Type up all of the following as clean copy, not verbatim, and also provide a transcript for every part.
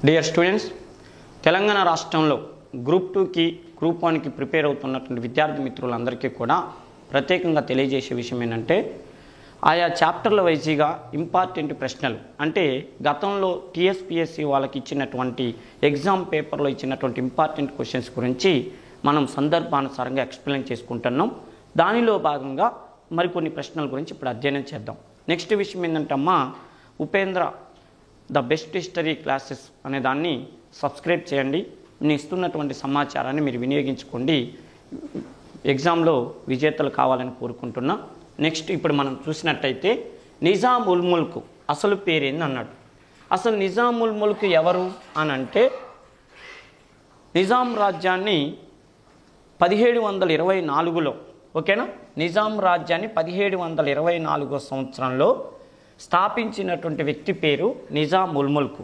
Dear students, Telangana రాష్ట్రంలో group 2కి group 1కి ప్రిపేర్ అవుతున్నటువంటి విద్యార్థి మిత్రులందరికీ కూడా ప్రత్యేకంగా తెలియజేసే విషయం ఏంటంటే, ఆయా చాప్టర్ల వైజీగా ఇంపార్టెంట్ ప్రశ్నలు అంటే గతంలో టీఎస్పీఎస్సీ వాళ్ళకి ఇచ్చినటువంటి ఎగ్జామ్ పేపర్లో ఇచ్చినటువంటి ఇంపార్టెంట్ క్వశ్చన్స్ గురించి మనం సందర్భానుసారంగా ఎక్స్ప్లెయిన్ చేసుకుంటున్నాం. దానిలో భాగంగా మరికొన్ని ప్రశ్నల గురించి ఇప్పుడు అధ్యయనం చేద్దాం. నెక్స్ట్ విషయం ఏంటంటే అమ్మా, Upendra the best history classes అనే దాన్ని సబ్స్క్రైబ్ చేయండి. నేను ఇస్తున్నటువంటి సమాచారాన్ని మీరు వినియోగించుకోండి. ఎగ్జామ్లో విజేతలు కావాలని కోరుకుంటున్నా. నెక్స్ట్ ఇప్పుడు మనం చూసినట్టయితే నిజాం ఉల్ ముల్క్ అసలు పేరేంది అన్నాడు. అసలు నిజాం ఉల్ ముల్క్ ఎవరు అని అంటే, నిజాం రాజ్యాన్ని 1724లో ఓకేనా, నిజాం రాజ్యాన్ని 1724 సంవత్సరంలో స్థాపించినటువంటి వ్యక్తి పేరు నిజాం ఉల్ ముల్క్.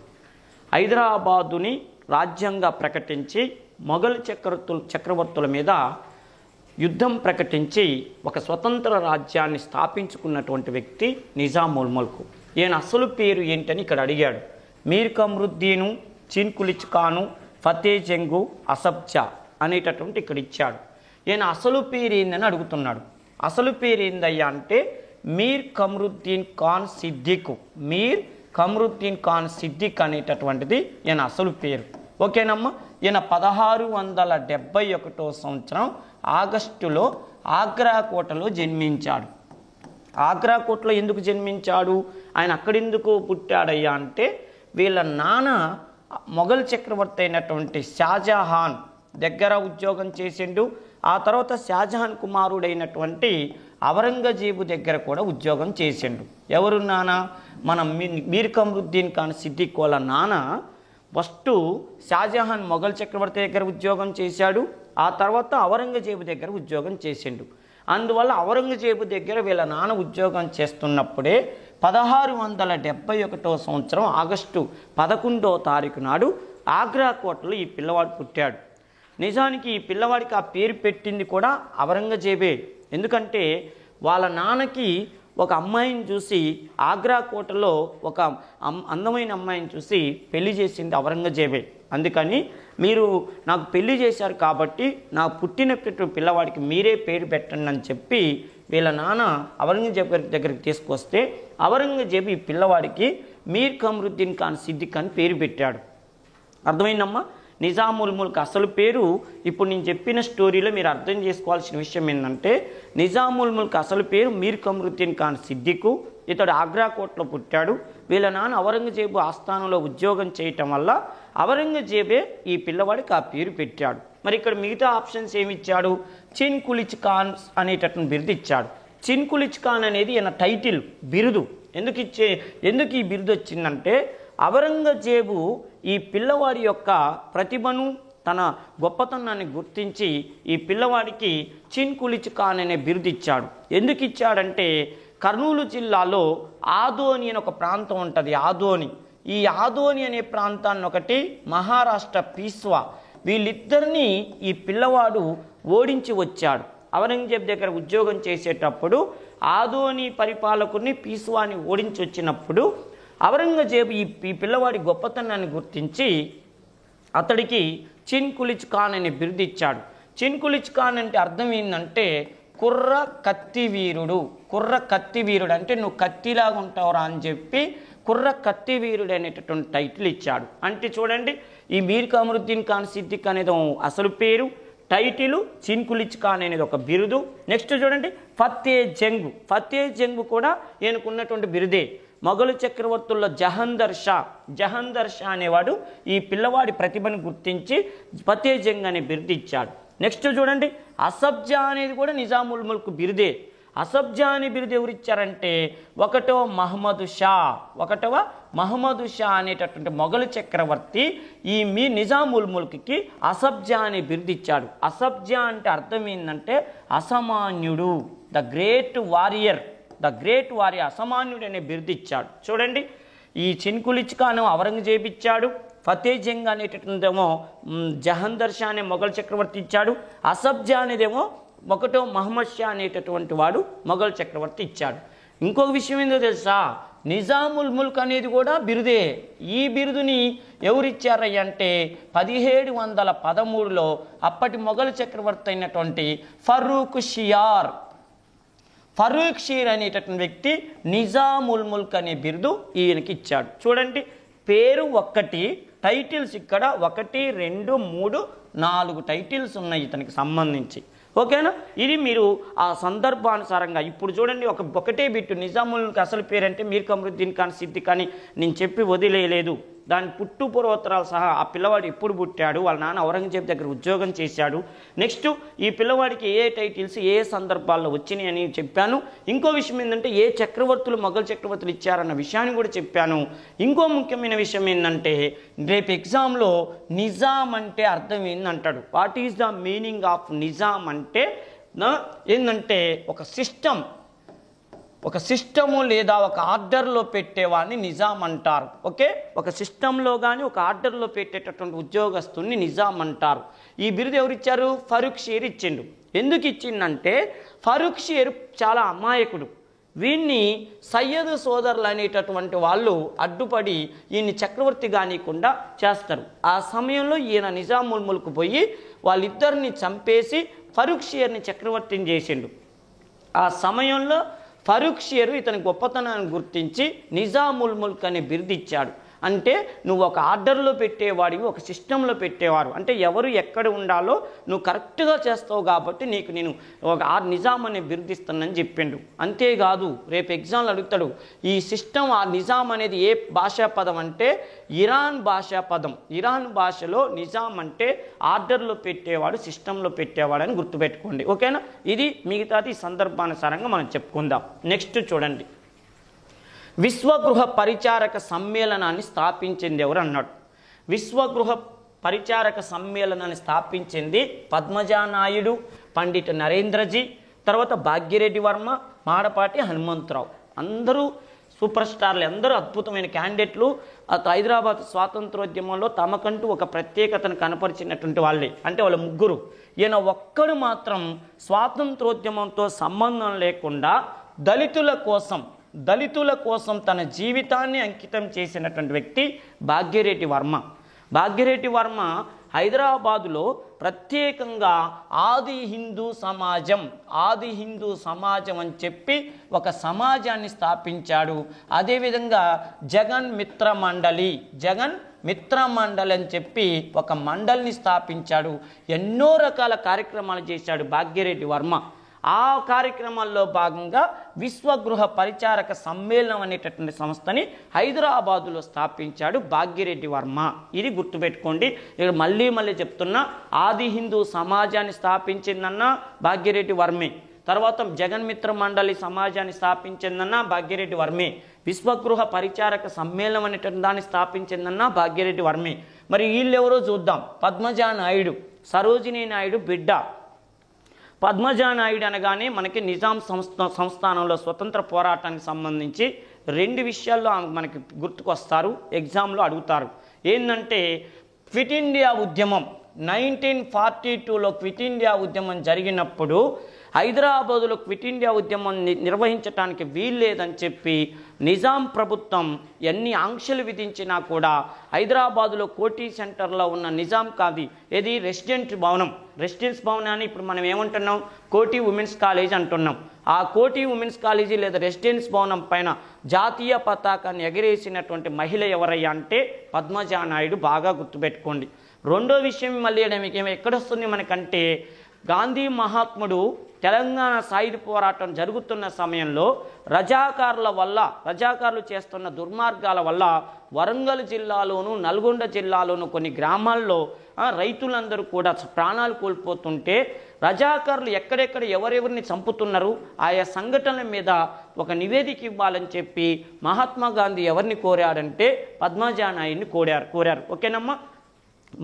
హైదరాబాదుని రాజ్యంగా ప్రకటించి మొఘల్ చక్రవర్తుల మీద యుద్ధం ప్రకటించి ఒక స్వతంత్ర రాజ్యాన్ని స్థాపించుకున్నటువంటి వ్యక్తి నిజాం ఉల్ ముల్క్. ఈయన అసలు పేరు ఏంటని ఇక్కడ అడిగాడు. మీర్ కమ్రుద్దీను, చిన్ కులిచ్ ఖాను, ఫతే జంగు, అసబ్జా అనేటటువంటి ఇక్కడ ఇచ్చాడు. ఈయన అసలు పేరు ఏందని అడుగుతున్నాడు. అసలు పేరు ఏందయ్యా అంటే మీర్ కమ్రుద్దీన్ ఖాన్ సిద్దిక్. మీర్ కమ్రుద్దీన్ ఖాన్ సిద్దిక్ అనేటటువంటిది ఈయన అసలు పేరు. ఓకేనమ్మా. ఈయన 1671 సంవత్సరం ఆగస్టులో ఆగ్రా కోటలో జన్మించాడు. ఆగ్రా కోటలో ఎందుకు జన్మించాడు, ఆయన అక్కడెందుకు పుట్టాడయ్యా అంటే, వీళ్ళ నాన్న మొఘల్ చక్రవర్తి అయినటువంటి షాజహాన్ దగ్గర ఉద్యోగం చేసిండు. ఆ తర్వాత షాజహాన్ కుమారుడైనటువంటి ఔరంగజేబు దగ్గర కూడా ఉద్యోగం చేసిండు. ఎవరు నాన్న? మన మీర్ కమ్రుద్దీన్ ఖాన్ సిద్దిక్ వాళ్ళ నాన్న ఫస్ట్ షాజహాన్ మొఘల్ చక్రవర్తి దగ్గర ఉద్యోగం చేశాడు. ఆ తర్వాత ఔరంగజేబు దగ్గర ఉద్యోగం చేసిండు. అందువల్ల ఔరంగజేబు దగ్గర వీళ్ళ నాన్న ఉద్యోగం చేస్తున్నప్పుడే 1671 సంవత్సరం ఆగస్టు 11వ తారీఖు నాడు ఆగ్రా కోటలో ఈ పిల్లవాడు పుట్టాడు. నిజానికి ఈ పిల్లవాడికి ఆ పేరు పెట్టింది కూడా ఔరంగజేబే. ఎందుకంటే వాళ్ళ నాన్నకి ఒక అమ్మాయిని చూసి, ఆగ్రా కోటలో ఒక అందమైన అమ్మాయిని చూసి పెళ్లి చేసింది ఔరంగజేబే. అందుకని మీరు నాకు పెళ్లి చేశారు కాబట్టి నా పుట్టినటువంటి పిల్లవాడికి మీరే పేరు పెట్టండి అని చెప్పి వీళ్ళ నాన్న ఔరంగజేబు దగ్గరికి తీసుకొస్తే ఔరంగజేబు ఈ పిల్లవాడికి మీర్ కమ్రుద్దీన్ ఖాన్ సిద్దిక్ అని పేరు పెట్టాడు. అర్థమైందమ్మా. నిజాం ఉల్ ముల్క్ అసలు పేరు ఇప్పుడు నేను చెప్పిన స్టోరీలో మీరు అర్థం చేసుకోవాల్సిన విషయం ఏంటంటే, నిజాం ఉల్ ముల్క్ అసలు పేరు మీర్ కమ్రుద్దీన్ ఖాన్ సిద్దిక్. ఇతడు ఆగ్రా కోటలో పుట్టాడు. వీళ్ళ నాన్న ఔరంగజేబు ఆస్థానంలో ఉద్యోగం చేయటం వల్ల ఔరంగజేబే ఈ పిల్లవాడికి ఆ పేరు పెట్టాడు. మరి ఇక్కడ మిగతా ఆప్షన్స్ ఏమి ఇచ్చాడు? చిన్ కులిచ్ ఖాన్ అనేటటువంటి బిరుదు ఇచ్చాడు. చిన్ కులిచ్ ఖాన్ అనేది ఈయన టైటిల్, బిరుదు. ఎందుకు ఈ బిరుదు వచ్చిందంటే, ఔరంగజేబు ఈ పిల్లవాడి యొక్క ప్రతిభను, తన గొప్పతనాన్ని గుర్తించి ఈ పిల్లవాడికి చిన్ కులిచ్ ఖాన్ అనే బిరుదు ఇచ్చాడు. ఎందుకు ఇచ్చాడంటే, కర్నూలు జిల్లాలో ఆదోని అనే ఒక ప్రాంతం ఉంటుంది. ఈ ఆదోని అనే ప్రాంతాన్ని ఒకటి మహారాష్ట్ర పీస్వా, వీళ్ళిద్దరినీ ఈ పిల్లవాడు ఓడించి వచ్చాడు. ఔరంగజేబు దగ్గర ఉద్యోగం చేసేటప్పుడు ఆదోని పరిపాలకుడిని, పీస్వాని ఓడించి వచ్చినప్పుడు ఔరంగజేబు ఈ పిల్లవాడి గొప్పతనాన్ని గుర్తించి అతడికి చిన్ కులిచ్ ఖాన్ అనే బిరుదు ఇచ్చాడు. చిన్ కులిచ్ ఖాన్ అంటే అర్థం ఏంటంటే కుర్ర కత్తి వీరుడు. కుర్ర కత్తి వీరుడు అంటే నువ్వు కత్తిలాగా ఉంటావురా అని చెప్పి కుర్ర కత్తి వీరుడు అనేటటువంటి టైటిల్ ఇచ్చాడు. అంటే చూడండి, ఈ మీర్ కమ్రుద్దీన్ ఖాన్ సిద్దిక్ అనేది అసలు పేరు, టైటిలు చిన్ కులిచ్ ఖాన్ అనేది ఒక బిరుదు. నెక్స్ట్ చూడండి, ఫతే జంగు కూడా ఈయనకున్నటువంటి బిరుదే. మొఘలు చక్రవర్తుల్లో జహందర్ షా అనేవాడు ఈ పిల్లవాడి ప్రతిభను గుర్తించి ఫతే జంగ్ అనే బిరుదు ఇచ్చాడు. నెక్స్ట్ చూడండి, అసబ్జా అనేది కూడా నిజాం ఉల్ ముల్క్ బిరుదే. అసబ్జా అనే బిరుదు ఎవరు ఇచ్చారంటే, ఒకటవ మహమ్మద్ షా అనేటటువంటి మొఘలు చక్రవర్తి ఈ నిజాం ఉల్ ముల్క్కి అసబ్జా అనే బిరుదు ఇచ్చాడు. అసబ్జా అంటే అర్థం ఏంటంటే అసామాన్యుడు, ద గ్రేట్ వారియర్, అసామాన్యుడు అనే బిరుదు ఇచ్చాడు. చూడండి, ఈ చిన్ కులిచ్ ఖాన్ ఔరంగజేబు ఇచ్చాడు, ఫతే జంగ్ అనేటటువంటిదేమో జహందర్ షా అనే మొఘల్ చక్రవర్తి ఇచ్చాడు, అసబ్జా అనేదేమో ఒకటో మహమ్మద్ షా అనేటటువంటి వాడు మొఘల్ చక్రవర్తి ఇచ్చాడు. ఇంకొక విషయం ఏందో తెలుసా, నిజాముల్ ముల్క్ అనేది కూడా బిరుదే. ఈ బిరుదుని ఎవరిచ్చారయ్య అంటే 1713లో అప్పటి మొఘల్ చక్రవర్తి అయినటువంటి ఫరూక్ షీర్ అనేటటువంటి వ్యక్తి నిజాముల్ ముల్క్ అనే బిరుదు ఈయనకి ఇచ్చాడు. చూడండి, పేరు ఒక్కటి, టైటిల్స్ ఇక్కడ 1 2 3 4 టైటిల్స్ ఉన్నాయి ఇతనికి సంబంధించి. ఓకేనా? ఇది మీరు ఆ సందర్భానుసారంగా ఇప్పుడు చూడండి, ఒకటే బిట్టు నిజాముల్ ముల్క్ అసలు పేరంటే మీర్ కమరుద్దీన్ ఖాన్ సిద్దిక్ అని నేను చెప్పి వదిలేయలేదు. దాని పుట్టు పూర్వోత్తరాలు సహా ఆ పిల్లవాడు ఎప్పుడు పుట్టాడు, వాళ్ళ నాన్న ఔరంగజేబు దగ్గర ఉద్యోగం చేశాడు, నెక్స్ట్ ఈ పిల్లవాడికి ఏ టైటిల్స్ ఏ సందర్భాల్లో వచ్చినాయి అని చెప్పాను. ఇంకో విషయం ఏంటంటే ఏ చక్రవర్తులు మొఘల్ చక్రవర్తులు ఇచ్చారన్న విషయాన్ని కూడా చెప్పాను. ఇంకో ముఖ్యమైన విషయం ఏంటంటే రేపు ఎగ్జామ్లో నిజాం అంటే అర్థం ఏంటంటాడు. What is the meaning of Nizam అంటే ఏంటంటే ఒక సిస్టము లేదా ఒక ఆర్డర్లో పెట్టేవాడిని నిజాం అంటారు. ఓకే, ఒక సిస్టంలో కానీ ఒక ఆర్డర్లో పెట్టేటటువంటి ఉద్యోగస్తుని నిజాం అంటారు. ఈ బిరుదు ఎవరిచ్చారు? ఫరూక్ షీర్ ఇచ్చిండు. ఎందుకు ఇచ్చిందంటే ఫరూక్ షీర్ చాలా అమాయకుడు. వీన్ని సయ్యద్ సోదరులు అనేటటువంటి వాళ్ళు అడ్డుపడి ఈయన్ని చక్రవర్తి కానీయకుండా చేస్తారు. ఆ సమయంలో ఈయన నిజాముల్ ముల్క్ పోయి వాళ్ళిద్దరిని చంపేసి ఫరూక్ షీర్ని చక్రవర్తిని చేసిండు. ఆ సమయంలో ఫరూక్ షీర్ ఇతని గొప్పతనాన్ని గుర్తించి నిజాముల్ ముల్క్ అనే బిరుదు ఇచ్చాడు. అంటే నువ్వు ఒక ఆర్డర్లో పెట్టేవాడివి, ఒక సిస్టంలో పెట్టేవారు, అంటే ఎవరు ఎక్కడ ఉండాలో నువ్వు కరెక్ట్గా చేస్తావు కాబట్టి నీకు నేను ఒక నిజాం అనే బిరుదు ఇస్తానని చెప్పిండు. అంతేకాదు రేపు ఎగ్జామ్లు అడుగుతాడు, ఈ సిస్టమ్ ఆ నిజాం అనేది ఏ భాషా పదం అంటే ఇరాన్ భాషా పదం. ఇరాన్ భాషలో నిజాం అంటే ఆర్డర్లో పెట్టేవాడు, సిస్టంలో పెట్టేవాడు అని గుర్తుపెట్టుకోండి. ఓకేనా? ఇది మిగతాది సందర్భానుసారంగా మనం చెప్పుకుందాం. నెక్స్ట్ చూడండి, విశ్వగృహ పరిచారక సమ్మేళనాన్ని స్థాపించింది ఎవరు అన్నాడు. విశ్వగృహ పరిచారక సమ్మేళనాన్ని స్థాపించింది పద్మజా నాయుడు, పండిట్ నరేంద్రజీ, తర్వాత భాగ్యరెడ్డి వర్మ, మాడపాటి హనుమంతరావు. అందరూ సూపర్ స్టార్లు, అందరూ అద్భుతమైన క్యాండిడేట్లు. హైదరాబాద్ స్వాతంత్రోద్యమంలో తమకంటూ ఒక ప్రత్యేకతను కనపరిచినటువంటి వాళ్ళే, అంటే వాళ్ళ ముగ్గురు. ఈయన ఒక్కడు మాత్రం స్వాతంత్రోద్యమంతో సంబంధం లేకుండా దళితుల కోసం తన జీవితాన్ని అంకితం చేసినటువంటి వ్యక్తి భాగ్యరెడ్డి వర్మ. భాగ్యరెడ్డి వర్మ హైదరాబాదులో ప్రత్యేకంగా ఆది హిందూ సమాజం అని చెప్పి ఒక సమాజాన్ని స్థాపించాడు. అదేవిధంగా జగన్ మిత్ర మండలి అని చెప్పి ఒక మండలిని స్థాపించాడు. ఎన్నో రకాల కార్యక్రమాలు చేశాడు భాగ్యరెడ్డి వర్మ. ఆ కార్యక్రమాల్లో భాగంగా విశ్వగృహ పరిచారక సమ్మేళనం అనేటటువంటి సంస్థని హైదరాబాదులో స్థాపించాడు భాగ్యరెడ్డి వర్మ. ఇది గుర్తుపెట్టుకోండి. ఇక్కడ మళ్ళీ చెప్తున్నా, ఆది హిందూ సమాజాన్ని స్థాపించిందన్న భాగ్యరెడ్డి వర్మే, తర్వాత జగన్మిత్ర మండలి సమాజాన్ని స్థాపించిందన్న భాగ్యరెడ్డి వర్మే, విశ్వగృహ పరిచారక సమ్మేళనం అనేటువంటి దాన్ని స్థాపించిందన్న భాగ్యరెడ్డి వర్మే. మరి వీళ్ళెవరో చూద్దాం. పద్మజా నాయుడు, సరోజినీ నాయుడు బిడ్డ. పద్మజా నాయుడు అనగానే మనకి నిజాం సంస్థానంలో స్వతంత్ర పోరాటానికి సంబంధించి 2 విషయాల్లో మనకి గుర్తుకొస్తారు, ఎగ్జామ్లో అడుగుతారు. ఏంటంటే క్విట్ ఇండియా ఉద్యమం 1942లో క్విట్ ఇండియా ఉద్యమం జరిగినప్పుడు హైదరాబాదులో క్విట్ ఇండియా ఉద్యమం నిర్వహించడానికి వీల్లేదని చెప్పి నిజాం ప్రభుత్వం ఎన్ని ఆంక్షలు విధించినా కూడా హైదరాబాదులో కోటి సెంటర్లో ఉన్న నిజాం కాది ఏది రెసిడెన్స్ భవనాన్ని ఇప్పుడు మనం ఏమంటున్నాం, కోటి ఉమెన్స్ కాలేజ్ అంటున్నాం. ఆ కోటి ఉమెన్స్ కాలేజీ లేదా రెసిడెన్స్ భవనం పైన జాతీయ పతాకాన్ని ఎగరేసినటువంటి మహిళ ఎవరయ్యా అంటే పద్మజా నాయుడు. బాగా గుర్తుపెట్టుకోండి. రెండో విషయం మళ్ళీ ఎక్కడొస్తుంది మనకంటే, గాంధీ మహాత్ముడు తెలంగాణ సాయుధ పోరాటం జరుగుతున్న సమయంలో రజాకారులు చేస్తున్న దుర్మార్గాల వల్ల వరంగల్ జిల్లాలోను నల్గొండ జిల్లాలోను కొన్ని గ్రామాల్లో రైతులందరూ కూడా ప్రాణాలు కోల్పోతుంటే రజాకారులు ఎక్కడెక్కడ ఎవరెవరిని చంపుతున్నారు ఆయా సంఘటనల మీద ఒక నివేదిక ఇవ్వాలని చెప్పి మహాత్మా గాంధీ ఎవరిని కోరాడంటే పద్మజా నాయుడిని కోరారు. ఓకేనమ్మా?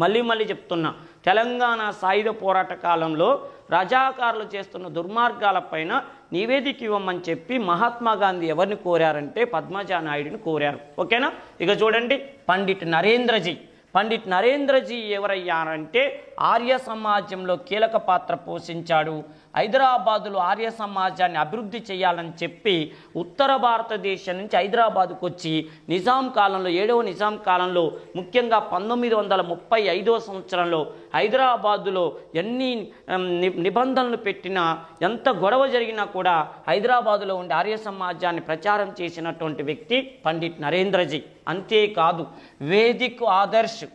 మళ్ళీ చెప్తున్నా, తెలంగాణ సాయుధ పోరాట కాలంలో రజాకారులు చేస్తున్న దుర్మార్గాలపైన నివేదిక ఇవ్వమని చెప్పి మహాత్మా గాంధీ ఎవరిని కోరారంటే పద్మజా నాయుడిని కోరారు. ఓకేనా? ఇక చూడండి, పండిట్ నరేంద్రజీ ఎవరయ్యారంటే ఆర్య సమాజంలో కీలక పాత్ర పోషించాడు. హైదరాబాదులో ఆర్య సమాజాన్ని అభివృద్ధి చేయాలని చెప్పి ఉత్తర భారతదేశం నుంచి హైదరాబాదుకు వచ్చి నిజాం కాలంలో 7వ నిజాం కాలంలో ముఖ్యంగా 1935వ సంవత్సరంలో హైదరాబాదులో ఎన్ని నిబంధనలు పెట్టినా ఎంత గొడవ జరిగినా కూడా హైదరాబాదులో ఉండే ఆర్య సమాజాన్ని ప్రచారం చేసినటువంటి వ్యక్తి పండిట్ నరేంద్రజీ. అంతేకాదు వేదిక్ ఆదర్శ్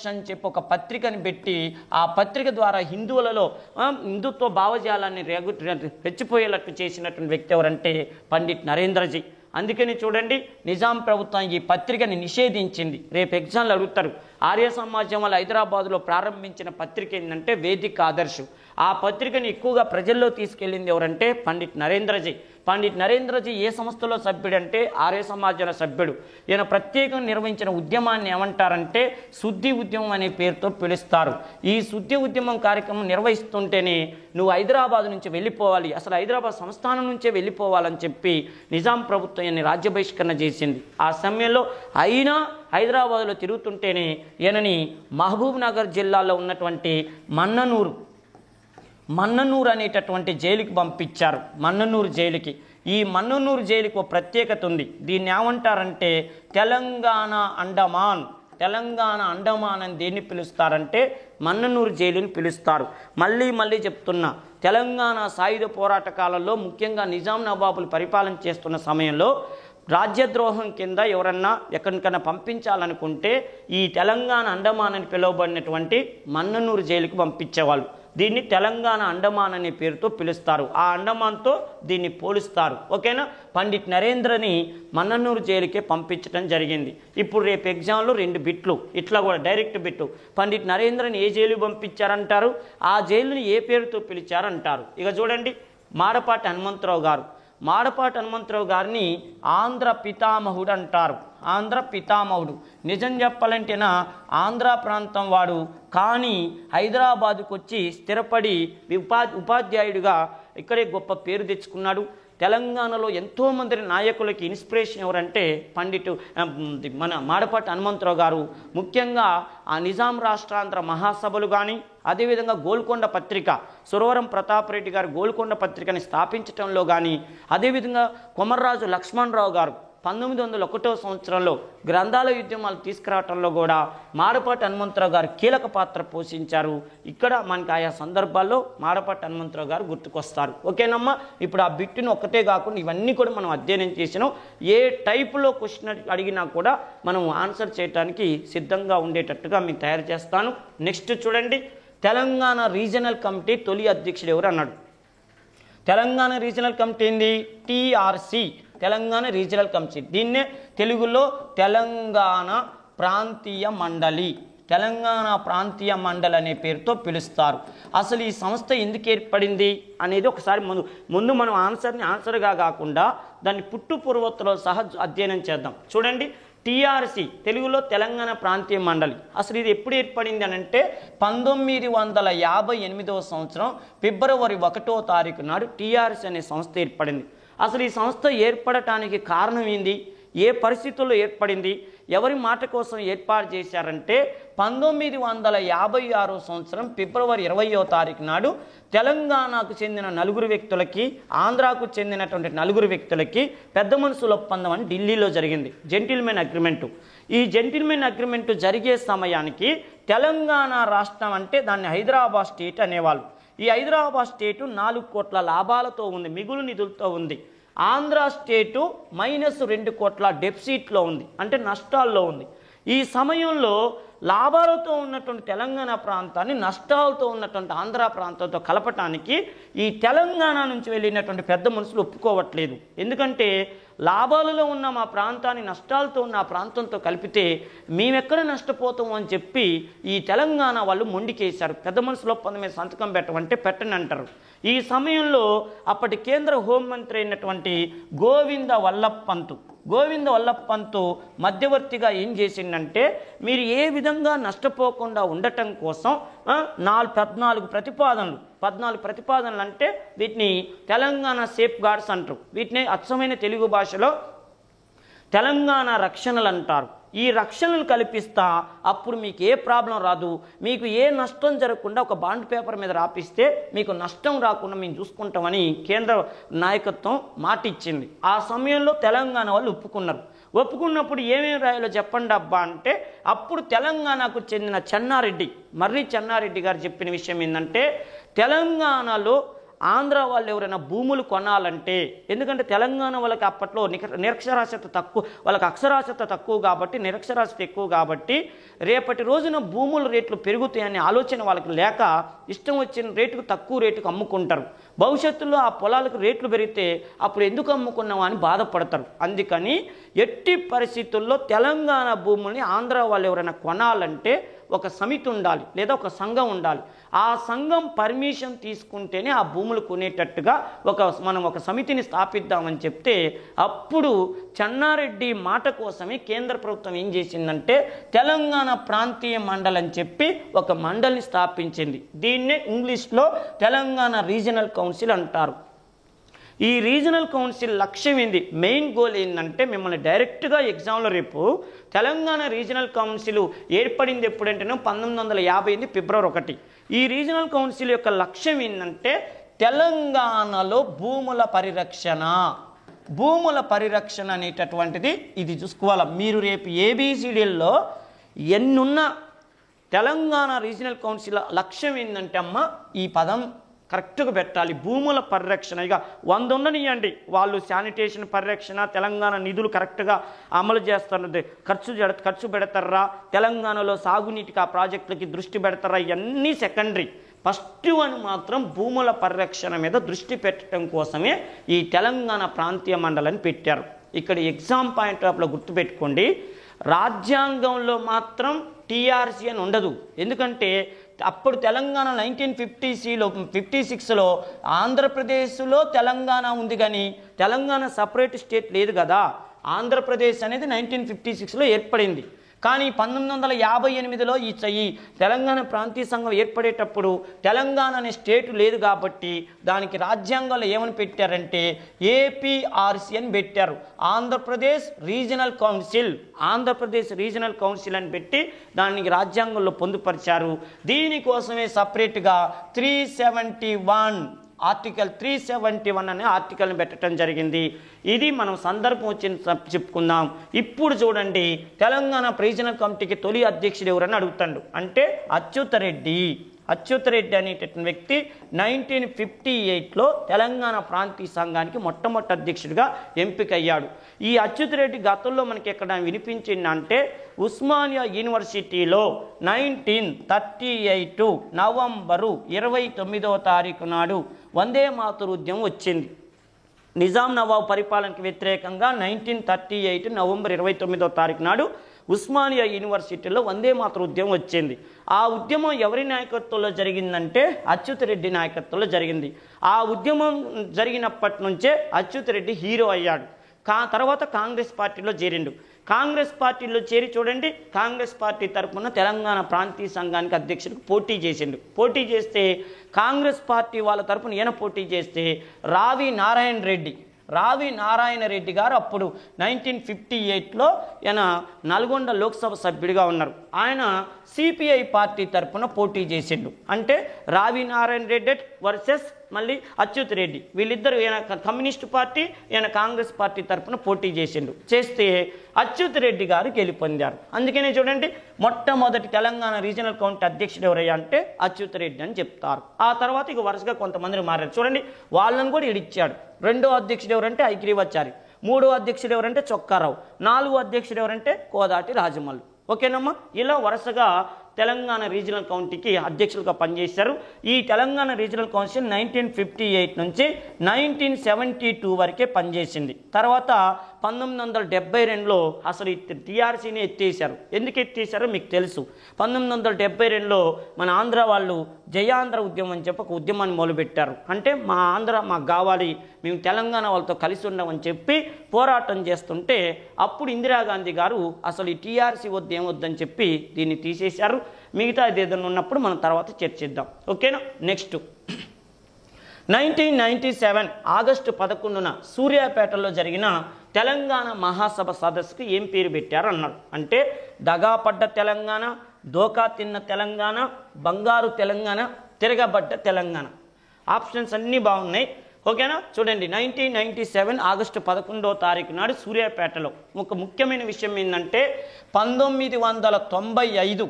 అని చెప్పి ఒక పత్రికని పెట్టి ఆ పత్రిక ద్వారా హిందువులలో హిందుత్వ భావజాలాన్ని రెచ్చిపోయేటట్టు చేసినటువంటి వ్యక్తి ఎవరంటే పండిట్ నరేంద్రజీ. అందుకని చూడండి, నిజాం ప్రభుత్వం ఈ పత్రికని నిషేధించింది. రేపు ఎగ్జామ్లు అడుగుతారు, ఆర్య సమాజం వాళ్ళు హైదరాబాదులో ప్రారంభించిన పత్రిక ఏంటంటే వేదిక్ ఆదర్శ్. ఆ పత్రికని ఎక్కువగా ప్రజల్లో తీసుకెళ్ళింది ఎవరంటే పండిట్ నరేంద్రజీ. పండిట్ నరేంద్రజీ ఏ సంస్థలో సభ్యుడంటే ఆర్య సమాజంలో సభ్యుడు. ఈయన ప్రత్యేకంగా నిర్వహించిన ఉద్యమాన్ని ఏమంటారంటే శుద్ధి ఉద్యమం అనే పేరుతో పిలుస్తారు. ఈ శుద్ధి ఉద్యమం కార్యక్రమం నిర్వహిస్తుంటేనే నువ్వు హైదరాబాద్ నుంచి వెళ్ళిపోవాలి, అసలు హైదరాబాద్ సంస్థానం నుంచే వెళ్ళిపోవాలని చెప్పి నిజాం ప్రభుత్వం ఈయన్ని రాజ్య బహిష్కరణ చేసింది. ఆ సమయంలో అయినా హైదరాబాద్లో తిరుగుతుంటేనే ఈయనని మహబూబ్ నగర్ జిల్లాలో ఉన్నటువంటి మన్ననూరు అనేటటువంటి జైలుకి పంపించారు. మన్ననూరు జైలుకి. ఈ మన్ననూరు జైలుకి ఒక ప్రత్యేకత ఉంది. దీన్ని ఏమంటారంటే తెలంగాణ అండమాన్ అని దేన్ని పిలుస్తారంటే మన్ననూరు జైలుని పిలుస్తారు. మళ్ళీ చెప్తున్నా, తెలంగాణ సాయుధ పోరాట కాలంలో ముఖ్యంగా నిజాం నవాబులు పరిపాలన చేస్తున్న సమయంలో రాజ్యద్రోహం కింద ఎవరన్నా ఎక్కడికన్నా పంపించాలనుకుంటే ఈ తెలంగాణ అండమాన్ అని పిలువబడినటువంటి మన్ననూరు జైలుకి పంపించేవాళ్ళు. దీన్ని తెలంగాణ అండమాన్ అనే పేరుతో పిలుస్తారు. ఆ అండమాన్తో దీన్ని పోలుస్తారు. ఓకేనా? పండిట్ నరేంద్రని మన్ననూరు జైలుకే పంపించడం జరిగింది. ఇప్పుడు రేపు ఎగ్జామ్లో 2 బిట్లు, ఇట్లా కూడా డైరెక్ట్ బిట్టు. పండిట్ నరేంద్రని ఏ జైలు పంపించారంటారు, ఆ జైలుని ఏ పేరుతో పిలిచారంటారు. ఇక చూడండి, మాడపాటి హనుమంతరావు గారిని ఆంధ్ర పితామహుడు అంటారు. ఆంధ్ర పితామహుడు. నిజం చెప్పాలంటేనా ఆంధ్ర ప్రాంతం వాడు, కానీ హైదరాబాదుకు వచ్చి స్థిరపడి ఉపాధ్యాయుడిగా ఇక్కడే గొప్ప పేరు తెచ్చుకున్నాడు. తెలంగాణలో ఎంతోమంది నాయకులకి ఇన్స్పిరేషన్ ఎవరంటే మన మాడపాటి హనుమంతరావు గారు. ముఖ్యంగా ఆ నిజాం రాష్ట్రాంధ్ర మహాసభలు కానీ, అదేవిధంగా గోల్కొండ పత్రిక, సురవరం ప్రతాప్ రెడ్డి గారు గోల్కొండ పత్రికని స్థాపించడంలో కానీ, అదేవిధంగా కొమర్రాజు లక్ష్మణరావు గారు 1901వ సంవత్సరంలో గ్రంథాల ఉద్యమాలు తీసుకురావడంలో కూడా మాడపాటి హనుమంతరావు గారు కీలక పాత్ర పోషించారు. ఇక్కడ మనకి ఆయా సందర్భాల్లో మాడపాటి హనుమంతరావు గారు గుర్తుకొస్తారు. ఓకేనమ్మా? ఇప్పుడు ఆ బిట్టును ఒక్కటే కాకుండా ఇవన్నీ కూడా మనం అధ్యయనం చేసినాం. ఏ టైపులో క్వశ్చన్ అడిగినా కూడా మనం ఆన్సర్ చేయడానికి సిద్ధంగా ఉండేటట్టుగా మీకు తయారు చేస్తాను. నెక్స్ట్ చూడండి, తెలంగాణ రీజనల్ కమిటీ తొలి అధ్యక్షుడు ఎవరు అన్నాడు. తెలంగాణ రీజనల్ కమిటీ ఏంది? TRC, Telangana regional committee. దీన్నే తెలుగులో తెలంగాణ ప్రాంతీయ మండలి అనే పేరుతో పిలుస్తారు. అసలు ఈ సంస్థ ఎందుకు ఏర్పడింది అనేది ఒకసారి ముందు మనం ఆన్సర్గా కాకుండా దాన్ని పుట్టు పూర్వోత్తరాల సహా అధ్యయనం చేద్దాం. చూడండి, TRC తెలుగులో తెలంగాణ ప్రాంతీయ మండలి అసలు ఇది ఎప్పుడు ఏర్పడింది అని అంటే 1958వ సంవత్సరం ఫిబ్రవరి 1వ తారీఖు నాడు TRC అనే సంస్థ ఏర్పడింది. అసలు ఈ సంస్థ ఏర్పడటానికి కారణం ఏంది, ఏ పరిస్థితుల్లో ఏర్పడింది, ఎవరి మాట కోసం ఏర్పాటు చేశారంటే 1956వ సంవత్సరం ఫిబ్రవరి 20వ తారీఖు నాడు తెలంగాణకు చెందిన 4 వ్యక్తులకి, ఆంధ్రాకు చెందినటువంటి 4 వ్యక్తులకి పెద్ద మనుషుల ఒప్పందం అని ఢిల్లీలో జరిగింది. Gentlemen agreement. ఈ జెంటిల్మెన్ అగ్రిమెంటు జరిగే సమయానికి తెలంగాణ రాష్ట్రం అంటే దాన్ని హైదరాబాద్ స్టేట్ అనేవాళ్ళు. ఈ హైదరాబాద్ స్టేటు 4 కోట్ల లాభాలతో ఉంది, మిగులు నిధులతో ఉంది. ఆంధ్ర స్టేటు -2 కోట్ల డెఫిసిట్లో ఉంది, అంటే నష్టాల్లో ఉంది. ఈ సమయంలో లాభాలతో ఉన్నటువంటి తెలంగాణ ప్రాంతాన్ని నష్టాలతో ఉన్నటువంటి ఆంధ్ర ప్రాంతంతో కలపటానికి ఈ తెలంగాణ నుంచి వెళ్ళినటువంటి పెద్ద మనుషులు ఒప్పుకోవట్లేదు. ఎందుకంటే లాభాలలో ఉన్న మా ప్రాంతాన్ని నష్టాలతో ఉన్న ఆ ప్రాంతంతో కలిపితే మేమెక్కడ నష్టపోతాము అని చెప్పి ఈ తెలంగాణ వాళ్ళు మొండికేశారు. పెద్ద మనుషుల ఒప్పందం మీద సంతకం పెట్టమంటే పెట్టని అంటారు. ఈ సమయంలో అప్పటి కేంద్ర హోంమంత్రి అయినటువంటి గోవింద వల్లభ్ పంత్ మధ్యవర్తిగా ఏం చేసిందంటే మీరు ఏ విధంగా నష్టపోకుండా ఉండటం కోసం 14 ప్రతిపాదనలు అంటే వీటిని తెలంగాణ సేఫ్ గార్డ్స్ అంటారు. వీటిని అచ్చమైన తెలుగు భాషలో తెలంగాణ రక్షణలు అంటారు. ఈ రక్షణను కల్పిస్తా, అప్పుడు మీకు ఏ ప్రాబ్లం రాదు, మీకు ఏ నష్టం జరగకుండా ఒక బాండ్ పేపర్ మీద రాపిస్తే మీకు నష్టం రాకుండా మేము చూసుకుంటామని కేంద్ర నాయకత్వం మాట ఇచ్చింది. ఆ సమయంలో తెలంగాణ వాళ్ళు ఒప్పుకున్నారు. ఒప్పుకున్నప్పుడు ఏమేమి రాయాలో చెప్పండి అబ్బా అంటే, అప్పుడు తెలంగాణకు చెందిన మర్రి చెన్నారెడ్డి గారు చెప్పిన విషయం ఏంటంటే, తెలంగాణలో ఆంధ్ర వాళ్ళు ఎవరైనా భూములు కొనాలంటే, ఎందుకంటే తెలంగాణ వాళ్ళకి అప్పట్లో నిరక్షరాస్యత తక్కువ, వాళ్ళకి అక్షరాస్యత తక్కువ కాబట్టి, నిరక్షరాస్యత ఎక్కువ కాబట్టి, రేపటి రోజున భూముల రేట్లు పెరుగుతాయనే ఆలోచన వాళ్ళకి లేక ఇష్టం వచ్చిన రేటుకు తక్కువ రేటుకు అమ్ముకుంటారు. భవిష్యత్తులో ఆ పొలాలకు రేట్లు పెరిగితే అప్పుడు ఎందుకు అమ్ముకున్నామా అని బాధపడతారు. అందుకని ఎట్టి పరిస్థితుల్లో తెలంగాణ భూముల్ని ఆంధ్ర వాళ్ళు ఎవరైనా కొనాలంటే ఒక సమితి ఉండాలి, లేదా ఒక సంఘం ఉండాలి. ఆ సంఘం పర్మిషన్ తీసుకుంటేనే ఆ భూములు కొనేటట్టుగా మనం ఒక సమితిని స్థాపిద్దామని చెప్తే, అప్పుడు చెన్నారెడ్డి మాట కోసమే కేంద్ర ప్రభుత్వం ఏం చేసిందంటే తెలంగాణ ప్రాంతీయ మండలి అని చెప్పి ఒక మండలిని స్థాపించింది. దీన్నే ఇంగ్లీష్లో తెలంగాణ రీజనల్ కౌన్సిల్ అంటారు. ఈ రీజనల్ కౌన్సిల్ లక్ష్యం ఏంది, మెయిన్ గోల్ ఏంటంటే, మిమ్మల్ని డైరెక్ట్గా ఎగ్జామ్లో రేపు తెలంగాణ రీజనల్ కౌన్సిల్ ఏర్పడింది ఎప్పుడంటేనో 1958 ఫిబ్రవరి 1. ఈ రీజనల్ కౌన్సిల్ యొక్క లక్ష్యం ఏంటంటే తెలంగాణలో భూముల పరిరక్షణ అనేటటువంటిది ఇది చూసుకోవాలి. మీరు రేపు ఏబిసిడీల్లో ఎన్నున్న తెలంగాణ రీజనల్ కౌన్సిల్ లక్ష్యం ఏంటంటే అమ్మ, ఈ పదం కరెక్ట్గా పెట్టాలి. భూముల పరిరక్షణ. ఇక 100 ఉండనియండి, వాళ్ళు శానిటేషన్ పరిరక్షణ, తెలంగాణ నిధులు కరెక్ట్గా అమలు చేస్తున్నది, ఖర్చు పెడతారా, తెలంగాణలో సాగునీటికి ఆ ప్రాజెక్టులకి దృష్టి పెడతారా, ఇవన్నీ సెకండరీ. ఫస్ట్ వన్ మాత్రం భూముల పరిరక్షణ మీద దృష్టి పెట్టడం కోసమే ఈ తెలంగాణ ప్రాంతీయ మండలిని పెట్టారు. ఇక్కడ ఎగ్జామ్ పాయింట్ ఆఫ్లో గుర్తుపెట్టుకోండి, రాజ్యాంగంలో మాత్రం టీఆర్సీ అని ఉండదు. ఎందుకంటే అప్పుడు తెలంగాణ 1956లో ఆంధ్రప్రదేశ్లో తెలంగాణ ఉంది, కానీ తెలంగాణ సపరేట్ స్టేట్ లేదు కదా. ఆంధ్రప్రదేశ్ అనేది 1956లో ఏర్పడింది. కానీ 1958లో ఈ తెలంగాణ ప్రాంతీయ సంఘం ఏర్పడేటప్పుడు తెలంగాణ అనే స్టేట్ లేదు కాబట్టి దానికి రాజ్యాంగంలో ఏమని పెట్టారంటే ఏపీఆర్సీ అని పెట్టారు. ఆంధ్రప్రదేశ్ రీజనల్ కౌన్సిల్ అని పెట్టి దానికి రాజ్యాంగంలో పొందుపరిచారు. దీనికోసమే సపరేట్గా 371 ఆర్టికల్ 371 అనే ఆర్టికల్ని పెట్టడం జరిగింది. ఇది మనం సందర్భం వచ్చిన చెప్పుకుందాం. ఇప్పుడు చూడండి, తెలంగాణ రీజనల్ కమిటీకి తొలి అధ్యక్షుడు ఎవరని అడుగుతాడు అంటే అచ్యుతరెడ్డి అనేటటువంటి వ్యక్తి 1958లో తెలంగాణ ప్రాంతీయ సంఘానికి మొట్టమొదటి అధ్యక్షుడిగా ఎంపికయ్యాడు. ఈ అచ్యుతరెడ్డి గతంలో మనకి ఎక్కడ వినిపించిందంటే ఉస్మానియా యూనివర్సిటీలో 1938 నవంబరు 29వ తారీఖు నాడు వందే మాతర ఉద్యమం వచ్చింది. నిజాం నవాబు పరిపాలనకు వ్యతిరేకంగా 1938 నవంబర్ 29వ తారీఖు నాడు ఉస్మానియా యూనివర్సిటీలో వందే మాతర ఉద్యమం వచ్చింది. ఆ ఉద్యమం ఎవరి నాయకత్వంలో జరిగిందంటే అచ్యుతరెడ్డి నాయకత్వంలో జరిగింది. ఆ ఉద్యమం జరిగినప్పటి నుంచే అచ్యుతరెడ్డి హీరో అయ్యాడు. తర్వాత కాంగ్రెస్ పార్టీలో చేరిండు. కాంగ్రెస్ పార్టీలో చేరి చూడండి, కాంగ్రెస్ పార్టీ తరఫున తెలంగాణ ప్రాంతీయ సంఘానికి అధ్యక్షుడికి పోటీ చేసిండు. పోటీ చేస్తే కాంగ్రెస్ పార్టీ వాళ్ళ తరఫున ఈయన పోటీ చేస్తే రావి నారాయణ రెడ్డి గారు అప్పుడు 1958లో ఈయన నల్గొండ లోక్సభ సభ్యుడిగా ఉన్నారు. ఆయన సిపిఐ పార్టీ తరఫున పోటీ చేసిండు. అంటే రావి నారాయణ రెడ్డి వర్సెస్ మళ్ళీ అచ్యుత్ రెడ్డి, వీళ్ళిద్దరు ఈయన కమ్యూనిస్ట్ పార్టీ, ఈయన కాంగ్రెస్ పార్టీ తరఫున పోటీ చేస్తే అచ్యుత్ రెడ్డి గారు గెలుపొందారు. అందుకనే చూడండి, మొట్టమొదటి తెలంగాణ రీజనల్ కౌంటీ అధ్యక్షుడు ఎవరయ్యా అంటే అచ్యుత్ రెడ్డి అని చెప్తారు. ఆ తర్వాత ఇక వరుసగా కొంతమందిని మారారు. చూడండి, వాళ్ళని కూడా ఇడిచ్చాడు. రెండో అధ్యక్షుడు ఎవరంటే ఐగ్రీవాచారి, మూడో అధ్యక్షుడు ఎవరంటే చొక్కారావు, నాలుగో అధ్యక్షుడు ఎవరంటే కోదాటి రాజమల్లు. ఓకేనమ్మా, ఇలా వరుసగా తెలంగాణ రీజనల్ కౌంటీకి అధ్యక్షులుగా పనిచేశారు. ఈ తెలంగాణ రీజనల్ కౌన్సిల్ 1958 నుంచి 1972 వరకే పనిచేసింది. తర్వాత 1972లో అసలు టీఆర్సీని ఎత్తేసారు. ఎందుకు ఎత్తేసారో మీకు తెలుసు. 1972లో మన ఆంధ్ర వాళ్ళు జయాంధ్ర ఉద్యమం అని చెప్పి ఒక ఉద్యమాన్ని మొదలుపెట్టారు. అంటే మా ఆంధ్ర మాకు కావాలి, మేము తెలంగాణ వాళ్ళతో కలిసి ఉండమని చెప్పి పోరాటం చేస్తుంటే అప్పుడు ఇందిరాగాంధీ గారు అసలు ఈ టీఆర్సీ వద్దు ఏమొద్దని చెప్పి దీన్ని తీసేశారు. మిగతా అది ఏదైనా ఉన్నప్పుడు మనం తర్వాత చర్చిద్దాం. ఓకేనా. నెక్స్ట్ 1997 ఆగస్టు 11న సూర్యాపేటలో జరిగిన తెలంగాణ మహాసభ సదస్సుకి ఏం పేరు పెట్టారు అన్నారు. అంటే దగాపడ్డ తెలంగాణ, దోకా తిన్న తెలంగాణ, బంగారు తెలంగాణ, తిరగబడ్డ తెలంగాణ. ఆప్షన్స్ అన్నీ బాగున్నాయి. ఓకేనా? చూడండి, 1997 ఆగస్టు 11వ తారీఖు నాడు సూర్యాపేటలో ఒక ముఖ్యమైన విషయం ఏంటంటే 1995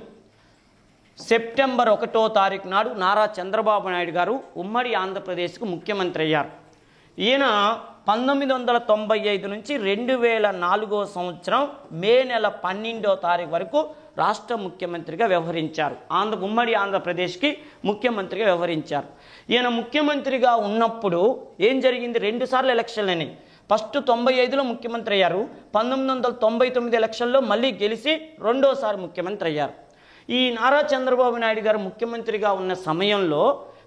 సెప్టెంబర్ 1వ తారీఖు నాడు నారా చంద్రబాబు నాయుడు గారు ఉమ్మడి ఆంధ్రప్రదేశ్కు ముఖ్యమంత్రి అయ్యారు. ఈయన 1995 నుంచి 2004 సంవత్సరం మే నెల 12వ తారీఖు వరకు రాష్ట్ర ముఖ్యమంత్రిగా వ్యవహరించారు. ఉమ్మడి ఆంధ్రప్రదేశ్కి ముఖ్యమంత్రిగా వ్యవహరించారు. ఈయన ముఖ్యమంత్రిగా ఉన్నప్పుడు ఏం జరిగింది? 2 సార్లు ఎలక్షన్లు అయినాయి. ఫస్ట్ 95లో ముఖ్యమంత్రి అయ్యారు. 1999 ఎలక్షన్లో మళ్ళీ గెలిచి రెండోసారి ముఖ్యమంత్రి అయ్యారు. ఈ నారా చంద్రబాబు నాయుడు గారు ముఖ్యమంత్రిగా ఉన్న సమయంలో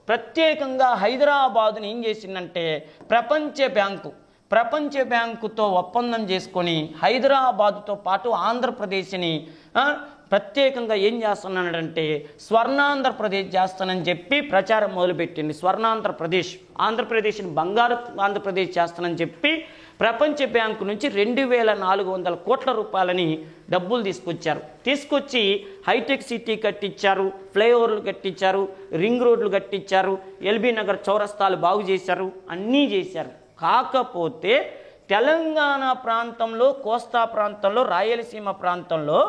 ప్రత్యేకంగా హైదరాబాదుని ఏం చేసిందంటే ప్రపంచ బ్యాంకుతో ఒప్పందం చేసుకొని హైదరాబాదుతో పాటు ఆంధ్రప్రదేశ్ని ప్రత్యేకంగా ఏం చేస్తున్నాడంటే స్వర్ణాంధ్రప్రదేశ్ చేస్తానని చెప్పి ప్రచారం మొదలుపెట్టింది. ఆంధ్రప్రదేశ్ని బంగారు ఆంధ్రప్రదేశ్ చేస్తానని చెప్పి ప్రపంచ బ్యాంకు నుంచి 2400 కోట్ల రూపాయలని డబ్బులు తీసుకొచ్చి హైటెక్ సిటీ కట్టించారు, ఫ్లైఓవర్లు కట్టించారు, రింగ్ రోడ్లు కట్టించారు, ఎల్బీ నగర్ చౌరస్తాలు బాగు చేశారు, అన్నీ చేశారు. కాకపోతే తెలంగాణ ప్రాంతంలో, కోస్తా ప్రాంతంలో, రాయలసీమ ప్రాంతంలో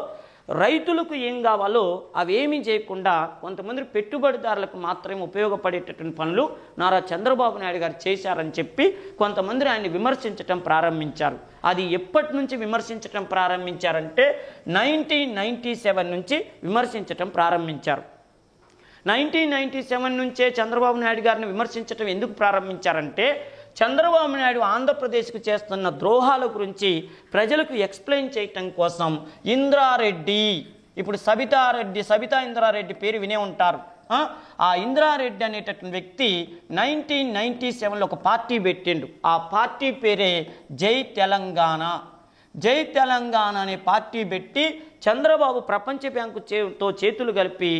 రైతులకు ఏం కావాలో అవేమీ చేయకుండా కొంతమంది పెట్టుబడిదారులకు మాత్రమే ఉపయోగపడేటటువంటి పనులు నారా చంద్రబాబు నాయుడు గారు చేశారని చెప్పి కొంతమంది ఆయన్ని విమర్శించటం ప్రారంభించారు. అది ఎప్పటి నుంచి విమర్శించటం ప్రారంభించారంటే 1997 నుంచి విమర్శించటం ప్రారంభించారు. 1997 నుంచే చంద్రబాబు నాయుడు గారిని విమర్శించటం ఎందుకు ప్రారంభించారంటే చంద్రబాబు నాయుడు ఆంధ్రప్రదేశ్కు చేస్తున్న ద్రోహాల గురించి ప్రజలకు ఎక్స్ప్లెయిన్ చేయటం కోసం ఇంద్రారెడ్డి, ఇప్పుడు సబితా ఇంద్రారెడ్డి పేరు వినే ఉంటారు. ఆ ఇంద్రారెడ్డి అనేటటువంటి వ్యక్తి 1997లో ఒక పార్టీ పెట్టిండు. ఆ పార్టీ పేరే జై తెలంగాణ అనే పార్టీ పెట్టి చంద్రబాబు ప్రపంచ బ్యాంకుతో చేతులు కలిపి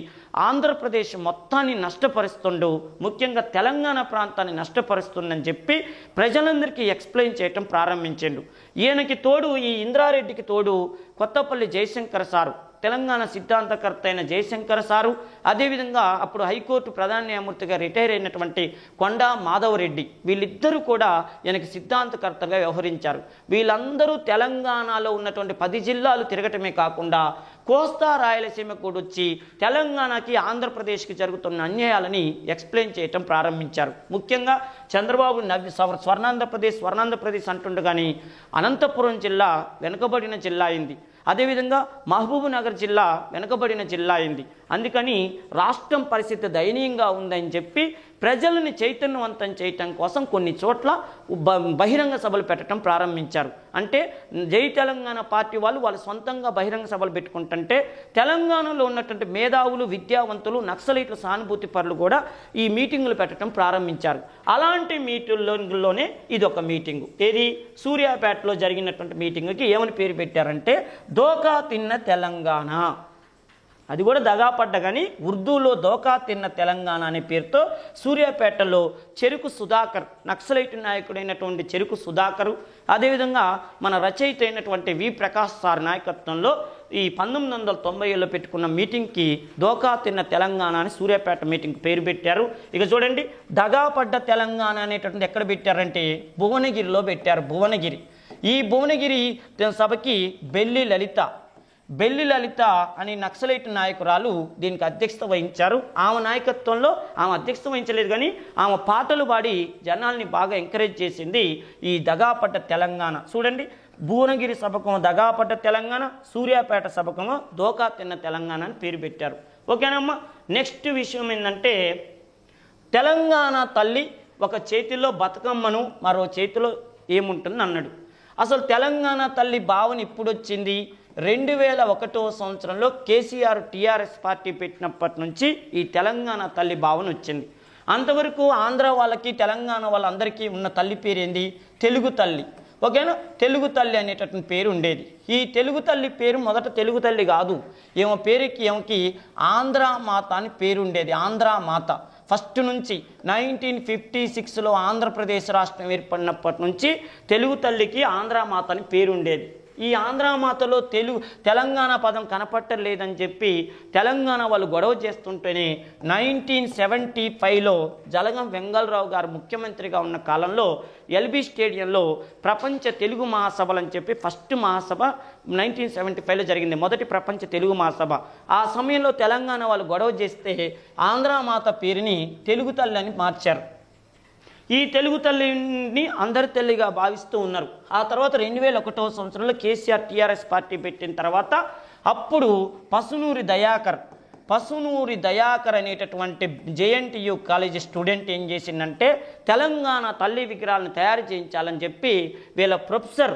ఆంధ్రప్రదేశ్ మొత్తాన్ని నష్టపరుస్తుండు, ముఖ్యంగా తెలంగాణ ప్రాంతాన్ని నష్టపరుస్తుందని చెప్పి ప్రజలందరికీ ఎక్స్ప్లెయిన్ చేయటం ప్రారంభించిండు. ఈయనకి తోడు, ఈ ఇంద్రారెడ్డికి తోడు కొత్తపల్లి జయశంకర్ సారు, తెలంగాణ సిద్ధాంతకర్త అయిన జయశంకర్ సారు, అదేవిధంగా అప్పుడు హైకోర్టు ప్రధాన న్యాయమూర్తిగా రిటైర్ అయినటువంటి కొండా మాధవరెడ్డి, వీళ్ళిద్దరూ కూడా ఈయనకి సిద్ధాంతకర్తగా వ్యవహరించారు. వీళ్ళందరూ తెలంగాణలో ఉన్నటువంటి 10 జిల్లాలు తిరగటమే కాకుండా కోస్తా రాయలసీమ కూడా వచ్చి తెలంగాణకి, ఆంధ్రప్రదేశ్కి జరుగుతున్న అన్యాయాలని ఎక్స్ప్లెయిన్ చేయటం ప్రారంభించారు. ముఖ్యంగా చంద్రబాబు స్వర్ణాంధ్రప్రదేశ్ అంటుండే కానీ అనంతపురం జిల్లా వెనుకబడిన జిల్లా అయింది. అదేవిధంగా మహబూబ్ నగర్ జిల్లా వెనుకబడిన జిల్లా అయింది. అందుకని రాష్ట్రం పరిస్థితి దయనీయంగా ఉందని చెప్పి ప్రజలని చైతన్యవంతం చేయటం కోసం కొన్ని చోట్ల బహిరంగ సభలు పెట్టడం ప్రారంభించారు. అంటే జై తెలంగాణ పార్టీ వాళ్ళు సొంతంగా బహిరంగ సభలు పెట్టుకుంటుంటే తెలంగాణలో ఉన్నటువంటి మేధావులు, విద్యావంతులు, నక్సలైట్ల సానుభూతి పరులు కూడా ఈ మీటింగులు పెట్టడం ప్రారంభించారు. అలాంటి మీటింగ్లోనే ఇది ఒక మీటింగు. ఏది? సూర్యాపేటలో జరిగినటువంటి మీటింగ్కి ఏమని పేరు పెట్టారంటే దోకా తిన్న తెలంగాణ. అది కూడా దగాపడ్డ కానీ ఉర్దూలో దోకా తిన్న తెలంగాణ అనే పేరుతో సూర్యాపేటలో చెరుకు సుధాకర్, నక్సలైట్ నాయకుడైనటువంటి చెరుకు సుధాకరు, అదేవిధంగా మన రచయిత అయినటువంటి వి ప్రకాష్ సార్ నాయకత్వంలో ఈ 1990లో పెట్టుకున్న మీటింగ్కి దోకా తిన్న తెలంగాణ అని సూర్యాపేట మీటింగ్ పేరు పెట్టారు. ఇక చూడండి, దగాపడ్డ తెలంగాణ అనేటటువంటి ఎక్కడ పెట్టారంటే భువనగిరిలో పెట్టారు. ఈ భువనగిరి సభకి బెల్లి లలిత అని నక్సలైట్ నాయకురాలు దీనికి అధ్యక్షత వహించారు. ఆమె నాయకత్వంలో, ఆమె అధ్యక్షత వహించలేదు కానీ ఆమె పాటలు పాడి జనాల్ని బాగా ఎంకరేజ్ చేసింది ఈ దగాపడ్డ తెలంగాణ. చూడండి, భువనగిరి సభకు దగాపడ్డ తెలంగాణ, సూర్యాపేట సభకు దోకా తిన్న తెలంగాణ అని పేరు పెట్టారు. ఓకేనమ్మా. నెక్స్ట్ విషయం ఏంటంటే తెలంగాణ తల్లి ఒక చేతిలో బతుకమ్మను, మరో చేతిలో ఏముంటుంది అన్నాడు. అసలు తెలంగాణ తల్లి భావన ఇప్పుడు వచ్చింది 2001వ సంవత్సరంలో కేసీఆర్ టీఆర్ఎస్ పార్టీ పెట్టినప్పటి నుంచి ఈ తెలంగాణ తల్లి భావన వచ్చింది. అంతవరకు ఆంధ్ర వాళ్ళకి, తెలంగాణ వాళ్ళందరికీ ఉన్న తల్లి పేరు ఏంది? తెలుగు తల్లి. ఓకేనా? తెలుగు తల్లి అనేటటువంటి పేరు ఉండేది. ఈ తెలుగు తల్లి పేరు మొదట తెలుగు తల్లి కాదు, ఏమో పేరుకి ఏమకి ఆంధ్ర మాత అని పేరు ఉండేది. ఆంధ్ర మాత. ఫస్ట్ నుంచి 1956లో ఆంధ్రప్రదేశ్ రాష్ట్రం ఏర్పడినప్పటి నుంచి తెలుగు తల్లికి ఆంధ్రామాత అని పేరు ఉండేది. ఈ ఆంధ్రామాతలో తెలంగాణ పదం కనపట్టలేదని చెప్పి తెలంగాణ వాళ్ళు గొడవ చేస్తుంటేనే 1975లో జలగం వెంగళరావు గారు ముఖ్యమంత్రిగా ఉన్న కాలంలో ఎల్బీ స్టేడియంలో ప్రపంచ తెలుగు మహాసభలు అని చెప్పి ఫస్ట్ మహాసభ 1975లో జరిగింది, మొదటి ప్రపంచ తెలుగు మహాసభ. ఆ సమయంలో తెలంగాణ వాళ్ళు గొడవ చేస్తే ఆంధ్రామాత పేరుని తెలుగు తల్లి అని మార్చారు. ఈ తెలుగు తల్లిని అందరి తల్లిగా భావిస్తూ ఉన్నారు. ఆ తర్వాత 2001వ సంవత్సరంలో కేసీఆర్ టీఆర్ఎస్ పార్టీ పెట్టిన తర్వాత అప్పుడు పసునూరి దయాకర్ అనేటటువంటి జేఎన్టీయూ కాలేజీ స్టూడెంట్ ఏం చేసిందంటే తెలంగాణ తల్లి విగ్రహాలను తయారు చేయించాలని చెప్పి వీళ్ళ ప్రొఫెసర్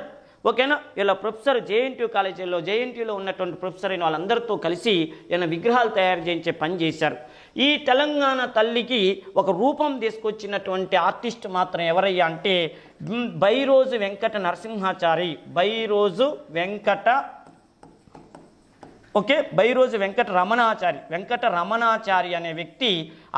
వీళ్ళ ప్రొఫెసర్ జేఎన్టీయూలో ఉన్నటువంటి ప్రొఫెసర్ అయిన వాళ్ళందరితో కలిసి ఈయన విగ్రహాలు తయారు చేయించే పని చేశారు. ఈ తెలంగాణ తల్లికి ఒక రూపం తీసుకొచ్చినటువంటి ఆర్టిస్ట్ మాత్రం ఎవరయ్యా అంటే బైరోజు వెంకట నరసింహాచారి, బైరోజు వెంకట రమణాచారి అనే వ్యక్తి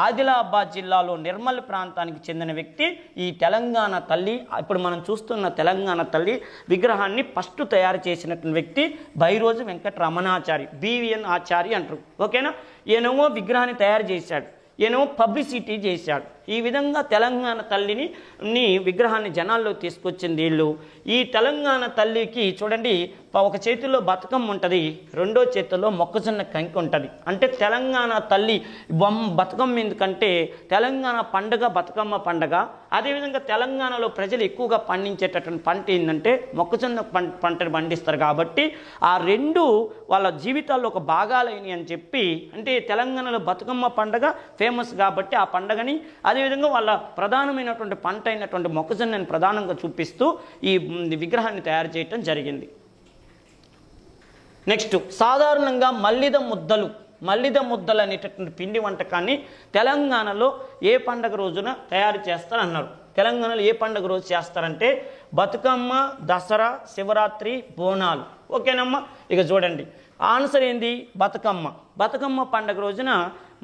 ఆదిలాబాద్ జిల్లాలో నిర్మల్ ప్రాంతానికి చెందిన వ్యక్తి. ఈ తెలంగాణ తల్లి, ఇప్పుడు మనం చూస్తున్న తెలంగాణ తల్లి విగ్రహాన్ని ఫస్ట్ తయారు చేసినటువంటి వ్యక్తి బైరోజు వెంకట రమణాచారి, బివిఎన్ ఆచారి అంటారు. ఓకేనా, ఈయనేమో విగ్రహాన్ని తయారు చేశాడు, ఈయనేమో పబ్లిసిటీ చేశాడు. ఈ విధంగా తెలంగాణ తల్లిని విగ్రహాన్ని జనాల్లో తీసుకొచ్చింది వీళ్ళు. ఈ తెలంగాణ తల్లికి చూడండి, ఒక చేతిలో బతుకమ్మ ఉంటుంది, రెండో చేతిలో మొక్కజొన్న కంకి ఉంటుంది. అంటే తెలంగాణ తల్లి బతుకమ్మ ఎందుకంటే తెలంగాణ పండుగ బతుకమ్మ పండుగ. అదేవిధంగా తెలంగాణలో ప్రజలు ఎక్కువగా పండించేటటువంటి పంట ఏంటంటే మొక్కజొన్న పంటను పండిస్తారు కాబట్టి ఆ రెండు వాళ్ళ జీవితాల్లో ఒక భాగాలైనవి అని చెప్పి, అంటే తెలంగాణలో బతుకమ్మ పండుగ ఫేమస్ కాబట్టి ఆ పండుగని, అదేవిధంగా వాళ్ళ ప్రధానమైనటువంటి పంట అయినటువంటి మొక్కజొన్నని ప్రధానంగా చూపిస్తూ ఈ విగ్రహాన్ని తయారు చేయటం జరిగింది. నెక్స్ట్, సాధారణంగా మల్లిద ముద్దలు అనేటటువంటి పిండి వంటకాన్ని తెలంగాణలో ఏ పండగ రోజున తయారు చేస్తారన్నారు. తెలంగాణలో ఏ పండుగ రోజు చేస్తారంటే బతుకమ్మ, దసరా, శివరాత్రి, బోనాలు. ఓకేనమ్మా, ఇక చూడండి ఆన్సర్ ఏంది, బతుకమ్మ పండుగ రోజున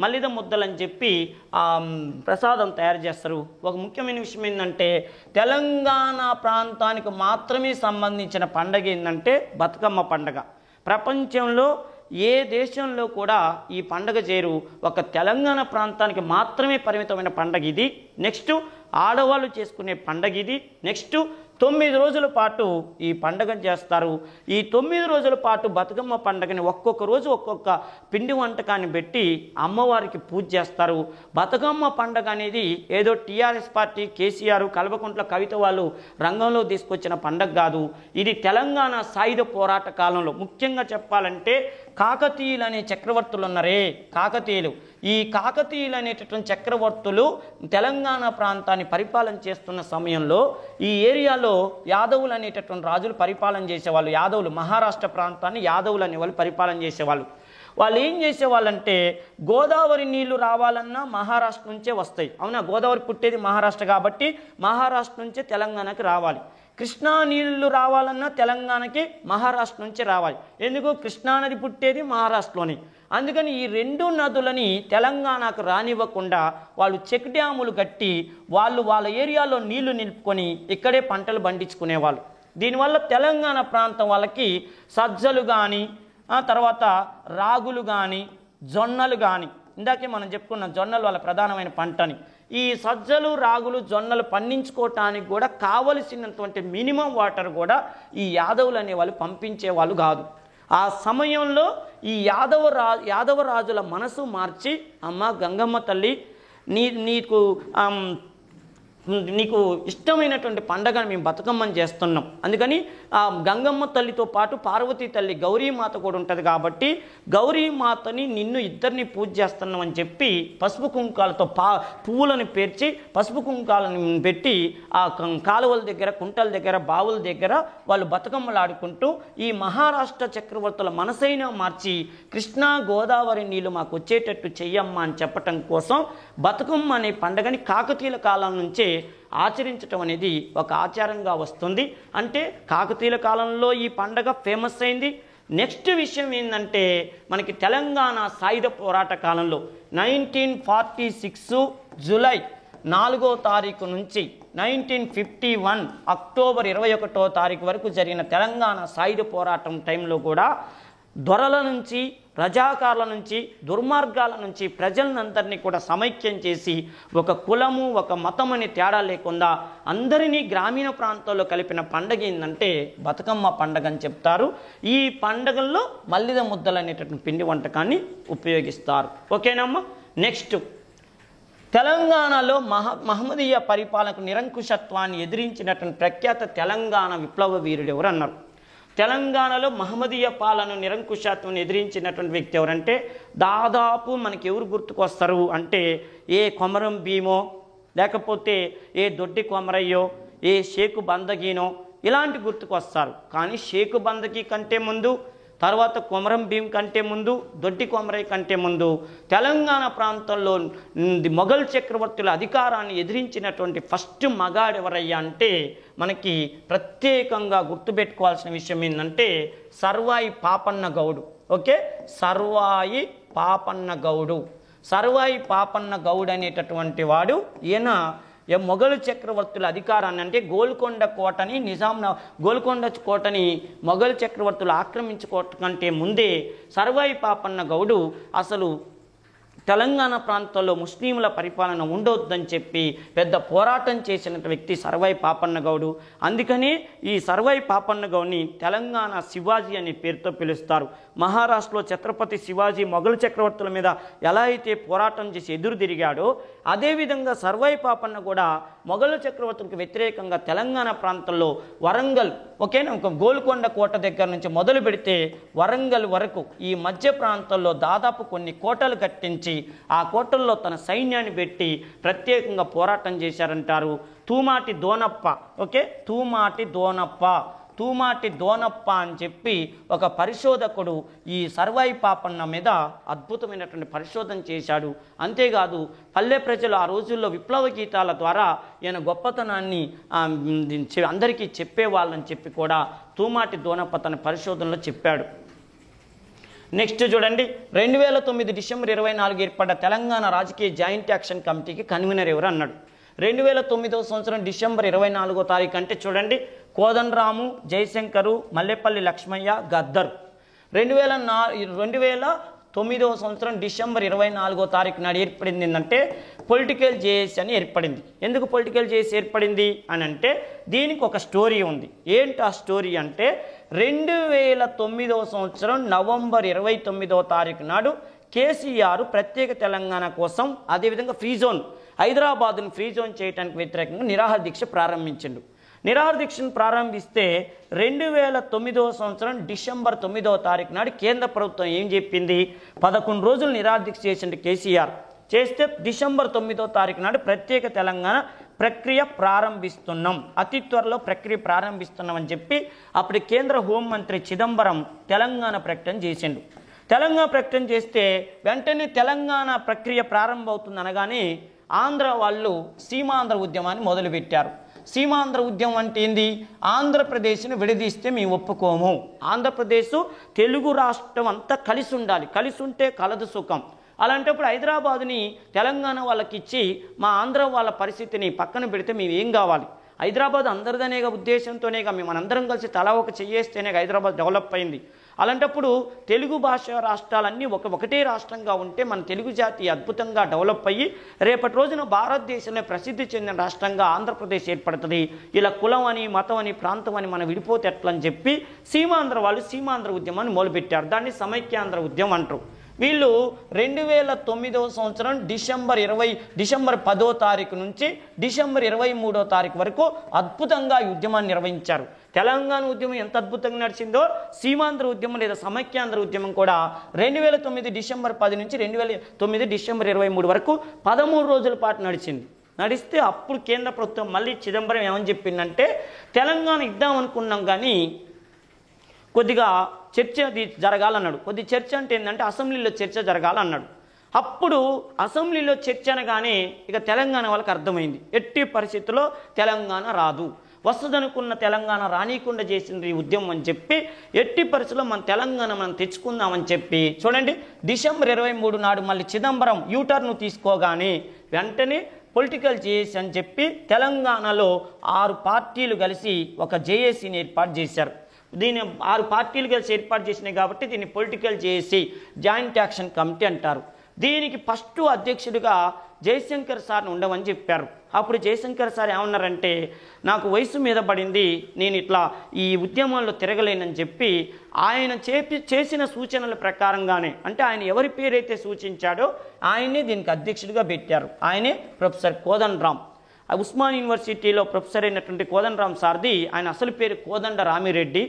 మల్లిద ముద్దలు అని చెప్పి ప్రసాదం తయారు చేస్తారు. ఒక ముఖ్యమైన విషయం ఏంటంటే తెలంగాణ ప్రాంతానికి మాత్రమే సంబంధించిన పండగ ఏంటంటే బతుకమ్మ పండగ. ప్రపంచంలో ఏ దేశంలో కూడా ఈ పండగ చేయరు, ఒక తెలంగాణ ప్రాంతానికి మాత్రమే పరిమితమైన పండగ ఇది. నెక్స్ట్, ఆడవాళ్ళు చేసుకునే పండగ ఇది. నెక్స్ట్, 9 రోజుల పాటు ఈ పండుగను చేస్తారు. ఈ 9 రోజుల పాటు బతుకమ్మ పండుగని ఒక్కొక్క రోజు ఒక్కొక్క పిండి వంటకాన్ని పెట్టి అమ్మవారికి పూజ చేస్తారు. బతుకమ్మ పండుగ అనేది ఏదో టీఆర్ఎస్ పార్టీ కేసీఆర్, కల్వకుంట్ల కవిత వాళ్ళు రంగంలో తీసుకొచ్చిన పండుగ కాదు. ఇది తెలంగాణ సాయుధ పోరాట కాలంలో, ముఖ్యంగా చెప్పాలంటే కాకతీయులు అనే చక్రవర్తులు ఉన్నారే, ఈ కాకతీయులు అనేటటువంటి చక్రవర్తులు తెలంగాణ ప్రాంతాన్ని పరిపాలన చేస్తున్న సమయంలో ఈ ఏరియాలో యాదవులు అనేటటువంటి రాజులు పరిపాలన చేసేవాళ్ళు. యాదవులు, మహారాష్ట్ర ప్రాంతాన్ని యాదవులు అనేవాళ్ళు పరిపాలన చేసేవాళ్ళు. వాళ్ళు ఏం చేసేవాళ్ళంటే గోదావరి నీళ్లు రావాలన్నా మహారాష్ట్ర నుంచే వస్తాయి. అవునా, గోదావరి పుట్టేది మహారాష్ట్ర కాబట్టి మహారాష్ట్ర నుంచే తెలంగాణకి రావాలి. కృష్ణా నీళ్లు రావాలన్నా తెలంగాణకి మహారాష్ట్ర నుంచి రావాలి. ఎందుకు, కృష్ణా నది పుట్టేది మహారాష్ట్రలోని. అందుకని ఈ రెండు నదులని తెలంగాణకు రానివ్వకుండా వాళ్ళు చెక్ డ్యాములు కట్టి వాళ్ళ ఏరియాలో నీళ్లు నిలుపుకొని ఇక్కడే పంటలు పండించుకునేవాళ్ళు. దీనివల్ల తెలంగాణ ప్రాంతం వాళ్ళకి సజ్జలు కానీ, తర్వాత రాగులు కానీ, జొన్నలు కానీ, ఇందాకే మనం చెప్పుకున్న జొన్నలు వాళ్ళ ప్రధానమైన పంటని. ఈ సజ్జలు, రాగులు, జొన్నలు పండించుకోవటానికి కూడా కావలసినటువంటి మినిమం వాటర్ కూడా ఈ యాదవులు అనేవాళ్ళు పంపించేవాళ్ళు కాదు. ఆ సమయంలో ఈ యాదవ రాజుల మనసు మార్చి, అమ్మ గంగమ్మ తల్లి నీకు ఇష్టమైనటువంటి పండగను మేము బతుకమ్మని చేస్తున్నాం, అందుకని ఆ గంగమ్మ తల్లితో పాటు పార్వతీ తల్లి గౌరీమాత కూడా ఉంటుంది కాబట్టి గౌరీమాతని ఇద్దరిని పూజ చేస్తున్నాం అని చెప్పి పసుపు కుంకాలతో పువ్వులను పేర్చి పసుపు కుంకాలను పెట్టి ఆ కాలువల దగ్గర, కుంటల దగ్గర, బావుల దగ్గర వాళ్ళు బతుకమ్మలు ఆడుకుంటూ ఈ మహారాష్ట్ర చక్రవర్తుల మనసైనా మార్చి కృష్ణా గోదావరి నీళ్ళు మాకు వచ్చేటట్టు చెయ్యమ్మా అని చెప్పటం కోసం బతుకమ్మ అనే పండగని కాకతీయుల కాలం నుంచే ఆచరించటం అనేది ఒక ఆచారంగా వస్తుంది. అంటే కాకతీయుల కాలంలో ఈ పండగ ఫేమస్ అయింది. నెక్స్ట్ విషయం ఏంటంటే మనకి తెలంగాణ సాయుధ పోరాట కాలంలో 1946 జూలై 4వ తారీఖు నుంచి 1951 అక్టోబర్ 21వ తారీఖు వరకు జరిగిన తెలంగాణ సాయుధ పోరాటం టైంలో కూడా దొరల నుంచి, రజాకార్ల నుంచి, దుర్మార్గాల నుంచి ప్రజలందరినీ కూడా సమైక్యం చేసి ఒక కులము, ఒక మతం అని తేడా లేకుండా అందరినీ గ్రామీణ ప్రాంతాల్లో కలిపిన పండగ ఏంటంటే బతుకమ్మ పండగ అని చెప్తారు. ఈ పండగల్లో మల్లిద ముద్దలు అనేటటువంటి పిండి వంటకాన్ని ఉపయోగిస్తారు. ఓకేనమ్మా. నెక్స్ట్, తెలంగాణలో మహమ్మదీయ పరిపాలనకు నిరంకుశత్వాన్ని ఎదిరించినటువంటి ప్రఖ్యాత తెలంగాణ విప్లవ వీరుడు ఎవరు అన్నారు. తెలంగాణలో మహమ్మదీయ పాలన నిరంకుశత్వాన్ని ఎదిరించినటువంటి వ్యక్తి ఎవరంటే దాదాపు మనకి ఎవరు గుర్తుకొస్తారు అంటే ఏ కొమరం భీమో, లేకపోతే ఏ దొడ్డి కొమరయ్యో, ఏ షేకు బందగీనో ఇలాంటి గుర్తుకొస్తారు. కానీ షేకు బందగీ కంటే ముందు, తర్వాత కొమరం భీం కంటే ముందు, దొడ్డి కొమరయ్య కంటే ముందు తెలంగాణ ప్రాంతంలో మొఘల్ చక్రవర్తుల అధికారాన్ని ఎదిరించినటువంటి ఫస్ట్ మగాడు ఎవరయ్యా అంటే మనకి ప్రత్యేకంగా గుర్తుపెట్టుకోవాల్సిన విషయం ఏంటంటే సర్వాయి పాపన్న గౌడు. ఓకే, సర్వాయి పాపన్న గౌడు. సర్వాయి పాపన్న గౌడ్ అనేటటువంటి వాడు ఈయన మొఘలు చక్రవర్తుల అధికారాన్ని అంటే గోల్కొండ కోటని గోల్కొండ కోటని మొఘలు చక్రవర్తులు ఆక్రమించుకోవటం కంటే ముందే సర్వాయి పాపన్న గౌడు అసలు తెలంగాణ ప్రాంతంలో ముస్లింల పరిపాలన ఉండొద్దని చెప్పి పెద్ద పోరాటం చేసిన వ్యక్తి సర్వాయి పాపన్న గౌడు. అందుకని ఈ సర్వాయి పాపన్న గౌడ్ని తెలంగాణ శివాజీ అనే పేరుతో పిలుస్తారు. మహారాష్ట్రలో ఛత్రపతి శివాజీ మొఘలు చక్రవర్తుల మీద ఎలా అయితే పోరాటం చేసి ఎదురు తిరిగాడో అదేవిధంగా సర్వాయి పాపన్న కూడా మొఘలు చక్రవర్తులకు వ్యతిరేకంగా తెలంగాణ ప్రాంతంలో వరంగల్, ఓకేనా, గోల్కొండ కోట దగ్గర నుంచి మొదలు పెడితే వరంగల్ వరకు ఈ మధ్య ప్రాంతంలో దాదాపు కొన్ని కోటలు కట్టించి ఆ కోటల్లో తన సైన్యాన్ని పెట్టి ప్రత్యేకంగా పోరాటం చేశారంటారు. తూమాటి దోనప్ప, ఓకే, తూమాటి దోనప్ప అని చెప్పి ఒక పరిశోధకుడు ఈ సర్వాయి పాపన్న మీద అద్భుతమైనటువంటి పరిశోధన చేశాడు. అంతేకాదు పల్లె ప్రజలు ఆ రోజుల్లో విప్లవ గీతాల ద్వారా ఈయన గొప్పతనాన్ని అందరికీ చెప్పేవాళ్ళని చెప్పి కూడా తూమాటి దోనప్ప తన పరిశోధనలో చెప్పాడు. నెక్స్ట్ చూడండి, 2009 డిసెంబర్ 24 ఏర్పడ్డ తెలంగాణ రాజకీయ జాయింట్ యాక్షన్ కమిటీకి కన్వీనర్ ఎవరు అన్నాడు. 2009వ సంవత్సరం డిసెంబర్ 24వ తారీఖు అంటే చూడండి కోదండరాము, జయశంకరు, మల్లెపల్లి లక్ష్మయ్య, గద్దర్. 2009వ సంవత్సరం డిసెంబర్ 24వ తారీఖు నాడు ఏర్పడింది ఏంటంటే పొలిటికల్ జేఏసీ అని ఏర్పడింది. ఎందుకు పొలిటికల్ జేఏసీ ఏర్పడింది అని అంటే దీనికి ఒక స్టోరీ ఉంది. ఏంటి ఆ స్టోరీ అంటే 2009వ సంవత్సరం నవంబర్ 29వ తారీఖు నాడు కేసీఆర్ ప్రత్యేక తెలంగాణ కోసం అదేవిధంగా ఫ్రీ జోన్ హైదరాబాద్ను ఫ్రీ జోన్ చేయడానికి వ్యతిరేకంగా నిరాహార దీక్ష ప్రారంభించిండు. నిరాహార దీక్షను ప్రారంభిస్తే 2009వ సంవత్సరం డిసెంబర్ 9వ తారీఖు నాడు కేంద్ర ప్రభుత్వం ఏం చెప్పింది, 11 రోజులు నిరాహార దీక్ష చేసిండు కేసీఆర్. చేస్తే డిసెంబర్ 9వ తారీఖు నాడు ప్రత్యేక తెలంగాణ ప్రక్రియ ప్రారంభిస్తున్నాం, అతి త్వరలో ప్రక్రియ ప్రారంభిస్తున్నాం అని చెప్పి అప్పుడు కేంద్ర హోంమంత్రి చిదంబరం తెలంగాణ ప్రకటన చేసిండు. తెలంగాణ ప్రకటన చేస్తే వెంటనే తెలంగాణ ప్రక్రియ ప్రారంభమవుతుంది అనగానే ఆంధ్ర వాళ్ళు సీమాంధ్ర ఉద్యమాన్ని మొదలుపెట్టారు. సీమాంధ్ర ఉద్యమం అంటే ఏంది, ఆంధ్రప్రదేశ్ని విడదీస్తే మేము ఒప్పుకోము, ఆంధ్రప్రదేశ్ తెలుగు రాష్ట్రం అంతా కలిసి ఉండాలి, కలిసి ఉంటే కలదు సుఖం. అలాంటప్పుడు హైదరాబాదుని తెలంగాణ వాళ్ళకి ఇచ్చి మా ఆంధ్ర వాళ్ళ పరిస్థితిని పక్కన పెడితే మేము ఏం కావాలి, హైదరాబాద్ అందరిదనేగా ఉద్దేశంతోనేగా మేము మనందరం కలిసి తలా ఒక చెయ్యేస్తేనే హైదరాబాద్ డెవలప్ అయింది. అలాంటప్పుడు తెలుగు భాష రాష్ట్రాలన్నీ ఒకటే రాష్ట్రంగా ఉంటే మన తెలుగు జాతి అద్భుతంగా డెవలప్ అయ్యి రేపటి రోజున భారతదేశంలో ప్రసిద్ధి చెందిన రాష్ట్రంగా ఆంధ్రప్రదేశ్ ఏర్పడుతుంది. ఇలా కులం అని, మతం అని, ప్రాంతం అని మనం విడిపోతే ఎట్లని చెప్పి సీమాంధ్ర వాళ్ళు సీమాంధ్ర ఉద్యమాన్ని మొదలుపెట్టారు. దాన్ని సమైక్యాంధ్ర ఉద్యమం అంటారు. వీళ్ళు 2009వ సంవత్సరం డిసెంబర్ 10వ తారీఖు నుంచి డిసెంబర్ 23వ తారీఖు వరకు అద్భుతంగా ఈ ఉద్యమాన్ని నిర్వహించారు. తెలంగాణ ఉద్యమం ఎంత అద్భుతంగా నడిచిందో సీమాంధ్ర ఉద్యమం లేదా సమైక్యాంధ్ర ఉద్యమం కూడా 2009 డిసెంబర్ 10 నుంచి 2009 డిసెంబర్ 23 వరకు 13 రోజుల పాటు నడిచింది. నడిస్తే అప్పుడు కేంద్ర ప్రభుత్వం మళ్ళీ చిదంబరం ఏమని చెప్పిందంటే తెలంగాణ ఇద్దాం అనుకున్నాం కానీ కొద్దిగా చర్చ జరగాలన్నాడు. కొద్ది చర్చ అంటే ఏంటంటే అసెంబ్లీలో చర్చ జరగాలన్నాడు. అప్పుడు అసెంబ్లీలో చర్చ అనగానే ఇక తెలంగాణ వాళ్ళకి అర్థమైంది ఎట్టి పరిస్థితుల్లో తెలంగాణ రాదు, వస్తుందనుకున్న తెలంగాణ రానీయకుండా చేసింది ఈ ఉద్యమం అని చెప్పి ఎట్టి పరిస్థితుల్లో మన తెలంగాణ మనం తెచ్చుకుందామని చెప్పి చూడండి డిసెంబర్ 23 నాడు మళ్ళీ చిదంబరం యూటర్న్ తీసుకోగానే వెంటనే పొలిటికల్ జేఏసీ అని చెప్పి తెలంగాణలో 6 పార్టీలు కలిసి ఒక జేఏసీని ఏర్పాటు చేశారు. దీన్ని 6 పార్టీలు కలిసి ఏర్పాటు చేసినాయి కాబట్టి దీన్ని political JAC, joint action committee అంటారు. దీనికి ఫస్ట్ అధ్యక్షుడిగా జయశంకర్ సార్ని ఉండమని చెప్పారు. అప్పుడు జయశంకర్ సార్ ఏమన్నారంటే, నాకు వయసు మీద పడింది, నేను ఇట్లా ఈ ఉద్యమాల్లో తిరగలేనని చెప్పి ఆయన చేసిన సూచనల ప్రకారంగానే, అంటే ఆయన ఎవరి పేరైతే సూచించాడో ఆయనే దీనికి అధ్యక్షుడిగా పెట్టారు. ఆయనే ప్రొఫెసర్ కోదండరాం. ఉస్మాన్ యూనివర్సిటీలో ప్రొఫెసర్ అయినటువంటి కోదండరాం సార్ది ఆయన అసలు పేరు కోదండ రామిరెడ్డి.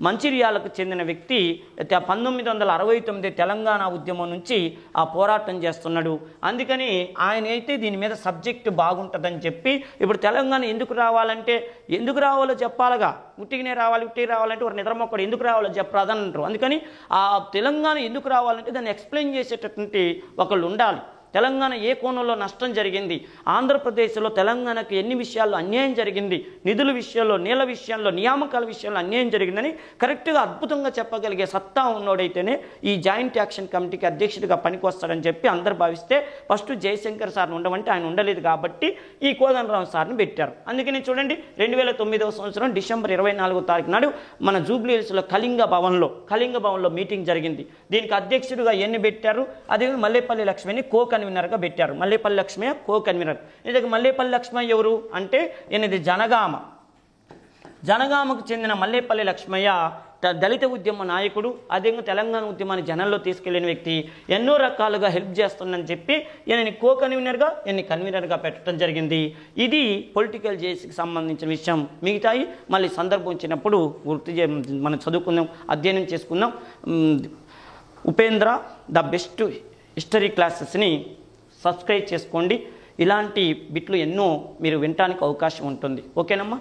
మంచిర్యాలకు చెందిన వ్యక్తి. 1969 తెలంగాణ ఉద్యమం నుంచి ఆ పోరాటం చేస్తున్నాడు. అందుకని ఆయన అయితే దీని మీద సబ్జెక్టు బాగుంటుందని చెప్పి ఇప్పుడు తెలంగాణ ఎందుకు రావాలంటే ఎందుకు రావాలో చెప్పాలిగా. ఉట్టిగానే రావాలంటే ఒక నిద్రమొక్కడు ఎందుకు రావాలో చెప్పరాదని అంటారు. అందుకని ఆ తెలంగాణ ఎందుకు రావాలంటే దాన్ని ఎక్స్ప్లెయిన్ చేసేటటువంటి ఒకళ్ళు ఉండాలి. తెలంగాణ ఏ కోణంలో నష్టం జరిగింది, ఆంధ్రప్రదేశ్లో తెలంగాణకు ఎన్ని విషయాల్లో అన్యాయం జరిగింది, నిధుల విషయంలో, నీళ్ళ విషయంలో, నియామకాల విషయంలో అన్యాయం జరిగిందని కరెక్ట్గా అద్భుతంగా చెప్పగలిగే సత్తా ఉన్నోడైతేనే ఈ జాయింట్ యాక్షన్ కమిటీకి అధ్యక్షుడిగా పనికొస్తాడని చెప్పి అందరు భావిస్తే ఫస్ట్ జయశంకర్ సార్ని ఉండమంటే ఆయన ఉండలేదు కాబట్టి ఈ కోదండరాం సార్ని పెట్టారు. అందుకని చూడండి 2009వ సంవత్సరం డిసెంబర్ 24వ తారీఖు నాడు మన జూబ్లీహిల్స్లో కళింగ భవన్లో మీటింగ్ జరిగింది. దీనికి అధ్యక్షుడిగా ఎన్ని పెట్టారు, అదే మల్లేపల్లి లక్ష్మిని కన్వీనర్గా పెట్టారు. మల్లేపల్లి లక్ష్మయ్య కన్వీనర్. ఇదిగో మల్లేపల్లి లక్ష్మయ్య ఎవరు అంటే ఈయనది జనగామకు చెందిన మల్లేపల్లి లక్ష్మయ్య దళిత ఉద్యమ నాయకుడు. అదేవిధంగా తెలంగాణ ఉద్యమాన్ని జనంలో తీసుకెళ్లిన వ్యక్తి. ఎన్నో రకాలుగా హెల్ప్ చేస్తుందని చెప్పి ఈయనని కన్వీనర్గా పెట్టడం జరిగింది. ఇది పొలిటికల్ జేఏసీకి సంబంధించిన విషయం. మిగతాయి మళ్ళీ సందర్భం వచ్చినప్పుడు మనం చదువుకుందాం, అధ్యయనం చేసుకుందాం. ఉపేంద్ర ద బెస్ట్ హిస్టరీ క్లాసెస్ని సబ్స్క్రైబ్ చేసుకోండి. ఇలాంటి బిట్లు ఎన్నో మీరు వినటానికి అవకాశం ఉంటుంది. ఓకేనమ్మా.